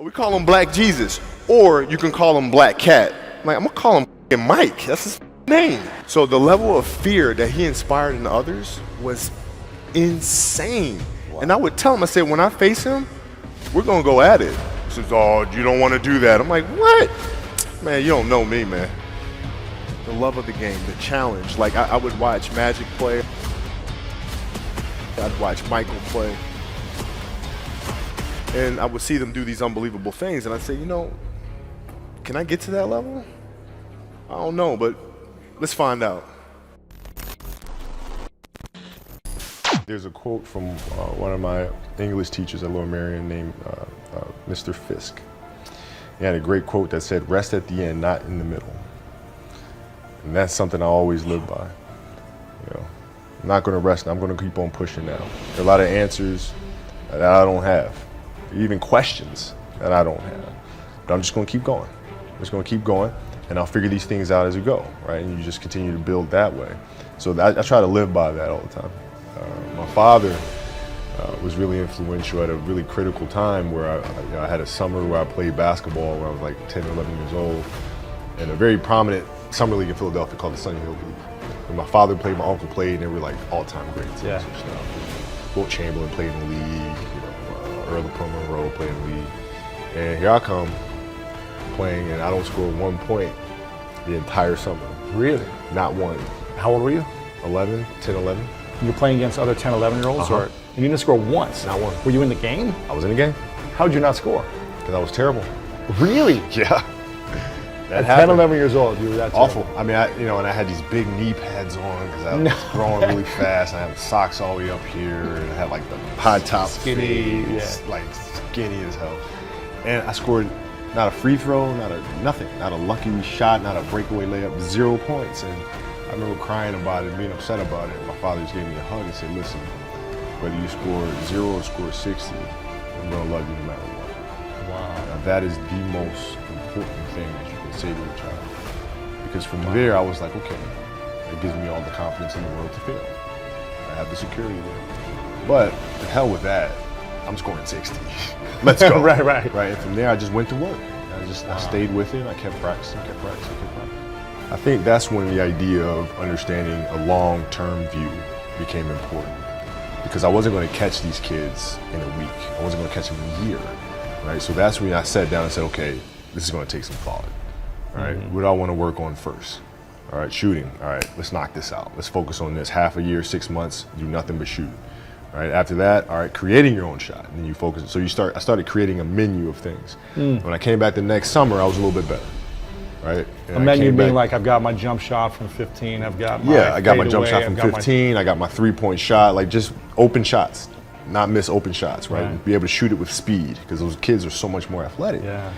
We call him Black Jesus, or you can call him Black Cat. Like, I'm gonna call him Mike. That's his name. So the level of fear that he inspired in others was insane. Wow. And I would tell him, I said, when I face him, we're gonna go at it. He says, oh, you don't want to do that. I'm like, what? Man, you don't know me, man. The love of the game, the challenge. Like, I would watch Magic play. I'd watch Michael play. And I would see them do these unbelievable things, and I'd say, you know, can I get to that level? I don't know, but let's find out. There's a quote from one of my English teachers at Lower Merion named Mr. Fisk. He had a great quote that said, rest at the end, not in the middle. And that's something I always live by. You know, I'm not going to rest, I'm going to keep on pushing now. There are a lot of answers that I don't have, even questions that I don't have. But I'm just going to keep going. I'm just going to keep going, and I'll figure these things out as we go, right? And you just continue to build that way. So I try to live by that all the time. My father was really influential at a really critical time where I had a summer where I played basketball when I was like 10, 11 years old, in a very prominent summer league in Philadelphia called the Sunny Hill League. And my father played, my uncle played, and they were like all-time great teams and stuff. Wilt Chamberlain played in the league, you know, Earl LaPro Monroe played in the league. And here I come playing, and I don't score 1 point the entire summer. Really? Not one. How old were you? 11, 10, 11. You were playing against other 10, 11-year-olds? Uh-huh. And you didn't score once? Not one. Were you in the game? I was in the game. How did you not score? Because I was terrible. Really? Yeah. At 10, 11 years old, you were that terrible. Awful. I mean, and I had these big knee pads on because I was growing really fast. And I had socks all the way up here, and I had like the high top skinny, like skinny as hell. And I scored not a free throw, nothing, not a lucky shot, not a breakaway layup, 0 points. And I remember crying about it, being upset about it. My father just gave me a hug and said, listen, whether you score 0 or score 60, I'm gonna love you no matter what. Wow. Now, that is the most important thing that you can say to a child. Because from there, I was like, okay, it gives me all the confidence in the world to fail. I have the security there. But to hell with that, I'm scoring 60. Let's go. Right. And from there, I just went to work. I stayed with it. I kept practicing. I think that's when the idea of understanding a long-term view became important. Because I wasn't going to catch these kids in a week. I wasn't going to catch them in a year. Right? So that's when I sat down and said, okay, this is going to take some thought. All right? What do I want to work on first? All right, shooting. All right, let's knock this out. Let's focus on this. Half a year, 6 months, do nothing but shoot. All right, after that, all right, creating your own shot. And then you focus. So I started creating a menu of things. When I came back the next summer, I was a little bit better. Right? And a menu being like, I've got my jump shot from 15, I've got my I got my jump shot from 15, I got my 3-point shot, like just open shots, not miss open shots, right? And be able to shoot it with speed, because those kids are so much more athletic. Yeah.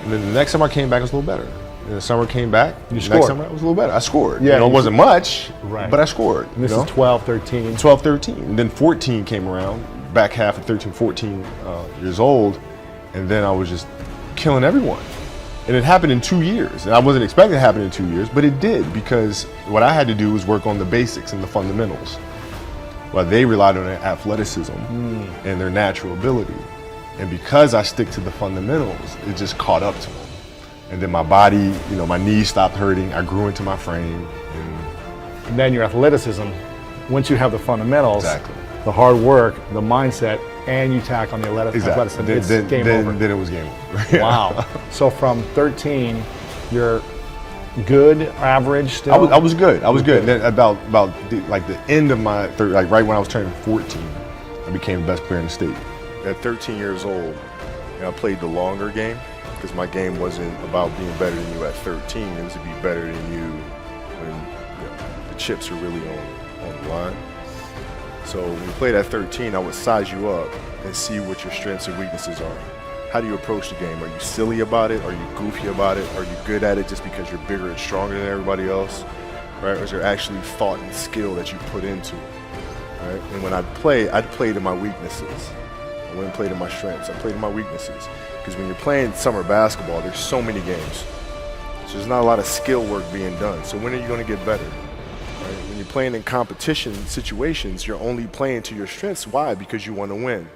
And then the next summer I came back, I was a little better. And the summer came back, next summer I was a little better. I scored. Yeah, it wasn't much, but I scored. And this is 12, 13. 12, 13. And then 14 came around, back half of 13, 14 years old, and then I was just killing everyone. And it happened in 2 years. And I wasn't expecting it to happen in 2 years, but it did, because what I had to do was work on the basics and the fundamentals. While they relied on their athleticism and their natural ability. And because I stick to the fundamentals, it just caught up to them. And then my body, my knees stopped hurting. I grew into my frame. And then your athleticism, once you have the fundamentals, the hard work, the mindset, and you tack on the athleticism, it's game over. Then it was game over. Wow. So from 13, you're good, average still? I was good. And then about the end of my right when I was turning 14, I became the best player in the state. At 13 years old, I played the longer game, because my game wasn't about being better than you at 13. It was to be better than you when the chips are really on the line. So when you played at 13, I would size you up and see what your strengths and weaknesses are. How do you approach the game? Are you silly about it? Are you goofy about it? Are you good at it just because you're bigger and stronger than everybody else? Right? Or is there actually thought and skill that you put into it? Right? And when I'd play to my weaknesses. I wouldn't play to my strengths. I played to my weaknesses. Because when you're playing summer basketball, there's so many games. So there's not a lot of skill work being done. So when are you going to get better? Right? When you're playing in competition situations, you're only playing to your strengths. Why? Because you want to win.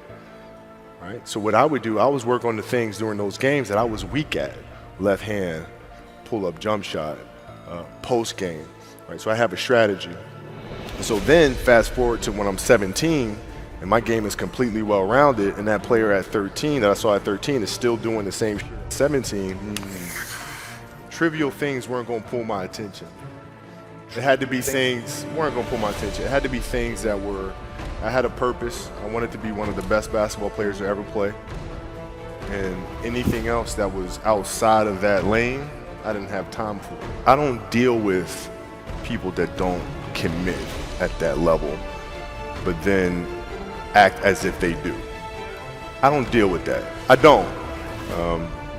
All right. So what I would do, I was work on the things during those games that I was weak at. Left hand, pull up jump shot, post game. Right. So I have a strategy. And so then fast forward to when I'm 17 and my game is completely well rounded, and that player at 13 that I saw at 13 is still doing the same shit at 17. Trivial things weren't going to pull my attention. It had to be things weren't going to pull my attention. It had to be things that were, I had a purpose. I wanted to be one of the best basketball players to ever play. And anything else that was outside of that lane, I didn't have time for. I don't deal with people that don't commit at that level, but then act as if they do. I don't deal with that. I don't.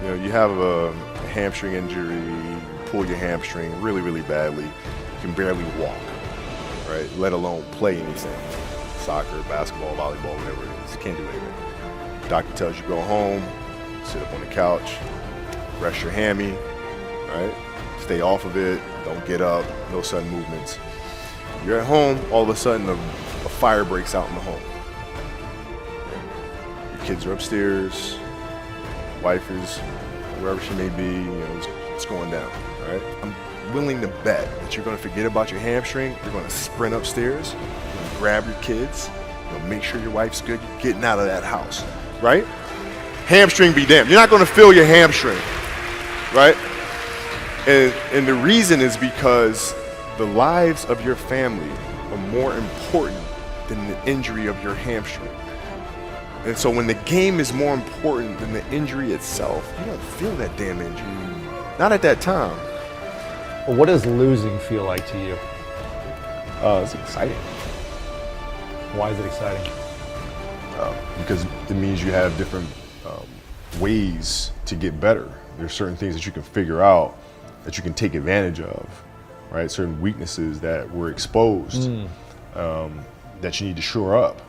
You know, you have a hamstring injury, you pull your hamstring really, really badly. You can barely walk, right? Let alone play anything. Soccer, basketball, volleyball, whatever it is. You can't do anything. Doctor tells you go home, sit up on the couch, rest your hammy, right? Stay off of it, don't get up, no sudden movements. You're at home, all of a sudden a fire breaks out in the home. Your kids are upstairs, wife is wherever she may be, you know, it's going down, all right? I'm willing to bet that you're gonna forget about your hamstring, you're gonna sprint upstairs, you're gonna grab your kids, you know, make sure your wife's good, you're getting out of that house, right? Hamstring be damned. You're not gonna feel your hamstring, right? And the reason is because the lives of your family are more important than the injury of your hamstring. And so when the game is more important than the injury itself, you don't feel that damn injury. Not at that time. Well, what does losing feel like to you? It's exciting. Why is it exciting? Because it means you have different ways to get better. There's certain things that you can figure out that you can take advantage of, right? Certain weaknesses that were exposed that you need to shore up,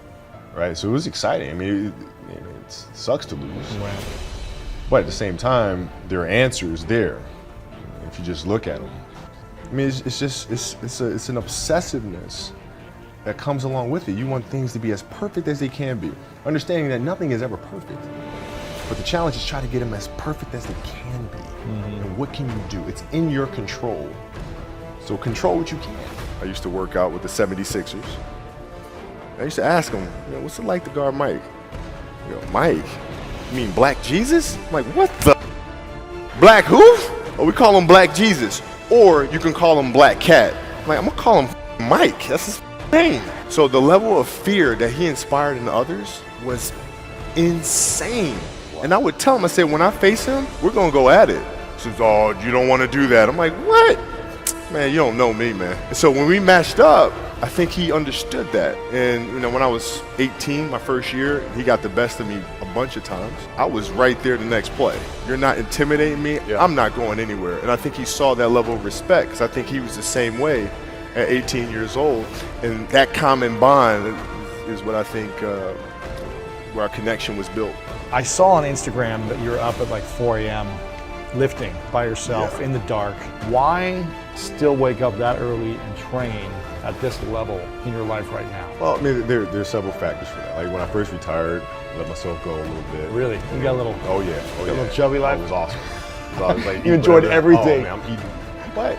right? So it was exciting. I mean, it sucks to lose, Right. but at the same time, there are answers there if you just look at them. I mean, it's an obsessiveness that comes along with it. You want things to be as perfect as they can be, understanding that nothing is ever perfect. But the challenge is try to get them as perfect as they can be. And what can you do? It's in your control. So control what you can. I used to work out with the 76ers. I used to ask them, you know, what's it like to guard Mike? You know, Mike, you mean Black Jesus? I'm like, what the? Black who? Oh, we call him Black Jesus. Or you can call him Black Cat. I'm like, I'm gonna call him Mike. That's his name. So the level of fear that he inspired in others was insane. And I would tell him, I said, when I face him, we're gonna go at it. He says, oh, you don't wanna do that. I'm like, what? Man, you don't know me, man. And so when we matched up, I think he understood that. And you know, when I was 18, my first year, he got the best of me a bunch of times. I was right there the next play. You're not intimidating me, I'm not going anywhere. And I think he saw that level of respect, because I think he was the same way at 18 years old. And that common bond is what I think where our connection was built. I saw on Instagram that you're up at like 4 a.m. lifting by yourself in the dark. Why still wake up that early and train at this level in your life right now? Well, I mean, there's several factors for that. Like when I first retired, I let myself go a little bit. Really? You got a little, Oh yeah. a little chubby life? It was awesome. I was like, You enjoyed everything. Oh man, I'm eating. What?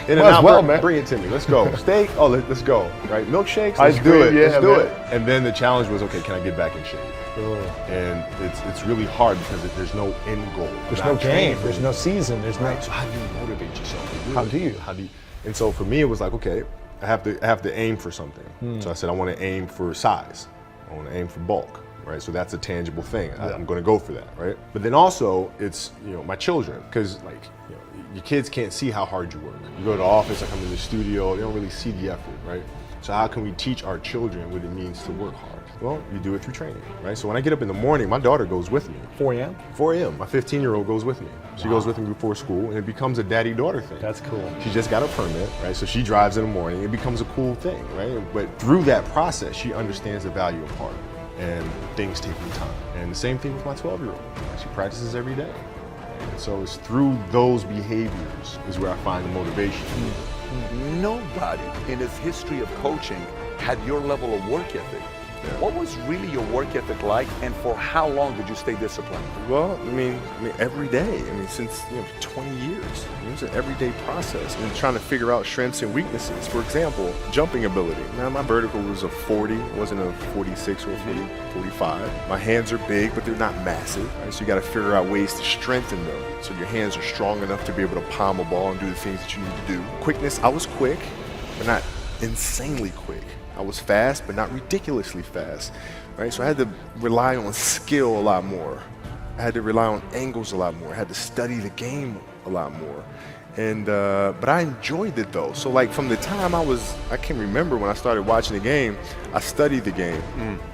In and Might as out, well, man. Bring it to me. Let's go. Steak? Oh, let's go. Right? Milkshakes? Ice Let's do it. cream, yeah, Let's do man. it. And then the challenge was, okay, can I get back in shape? And it's really hard because there's no end goal. There's Not no training game, for there's no season, there's Right. no. So how do you motivate yourself? to How it? do you? How do you? And so for me, it was like, okay, I have to aim for something. So I said, I want to aim for size. I want to aim for bulk. Right. So that's a tangible thing. I'm going to go for that. Right. But then also it's, you know, my children, because like, you know, your kids can't see how hard you work. You go to the office, I come to the studio, they don't really see the effort. Right. So how can we teach our children what it means to work hard? Well, you do it through training, right? So when I get up in the morning, my daughter goes with me. 4 a.m.? 4 a.m. My 15-year-old goes with me. She goes with me before school, and it becomes a daddy-daughter thing. That's cool. She just got a permit, right? So she drives in the morning. It becomes a cool thing, right? But through that process, she understands the value of hard, and things take time. And the same thing with my 12-year-old. She practices every day. And so it's through those behaviors is where I find the motivation. Nobody in his history of coaching had your level of work ethic. What was really your work ethic like, and for how long did you stay disciplined? Well, I mean, every day. I mean, since 20 years. It was an everyday process and trying to figure out strengths and weaknesses. For example, jumping ability. Now, my vertical was a 40, it wasn't a 46 or a 45. My hands are big, but they're not massive. Right? So you got to figure out ways to strengthen them so your hands are strong enough to be able to palm a ball and do the things that you need to do. Quickness, I was quick, but not insanely quick. I was fast, but not ridiculously fast, right? So I had to rely on skill a lot more. I had to rely on angles a lot more. I had to study the game a lot more. And, but I enjoyed it though. So like from the time I can remember when I started watching the game, I studied the game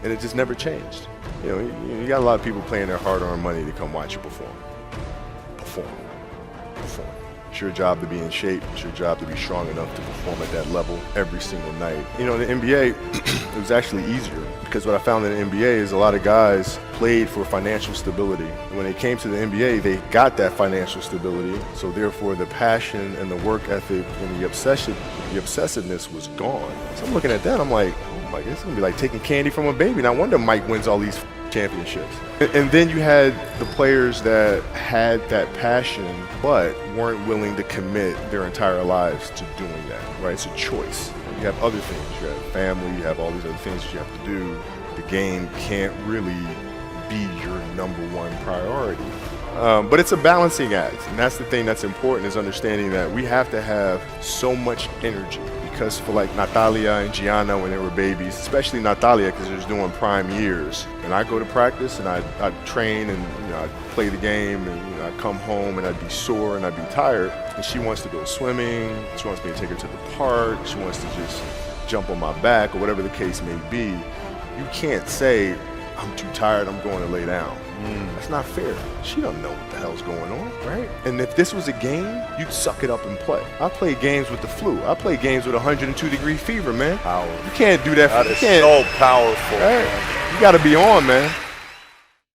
and it just never changed. You got a lot of people paying their hard-earned money to come watch you perform. It's your job to be in shape. It's your job to be strong enough to perform at that level every single night. In the NBA, it was actually easier because what I found in the NBA is a lot of guys played for financial stability. And when they came to the NBA, they got that financial stability. So therefore, the passion and the work ethic and the obsessiveness was gone. So I'm looking at that, I'm like, oh my God, it's gonna be like taking candy from a baby. No wonder Mike wins all these championships. And then you had the players that had that passion but weren't willing to commit their entire lives to doing that, right? It's a choice. You have other things. You have family, you have all these other things that you have to do. The game can't really be your number one priority. But it's a balancing act, and that's the thing that's important, is understanding that we have to have so much energy. Because for like Natalia and Gianna when they were babies, especially Natalia because they're doing prime years, and I go to practice and I'd train and I'd play the game and I'd come home and I'd be sore and I'd be tired, and she wants to go swimming, she wants me to take her to the park, she wants to just jump on my back or whatever the case may be. You can't say, I'm too tired, I'm going to lay down. That's not fair. She don't know what the hell's going on, right? And if this was a game, you'd suck it up and play. I played games with the flu. I played games with 102-degree fever, man. Power. You can't do that. That is so powerful. Right? You got to be on, man.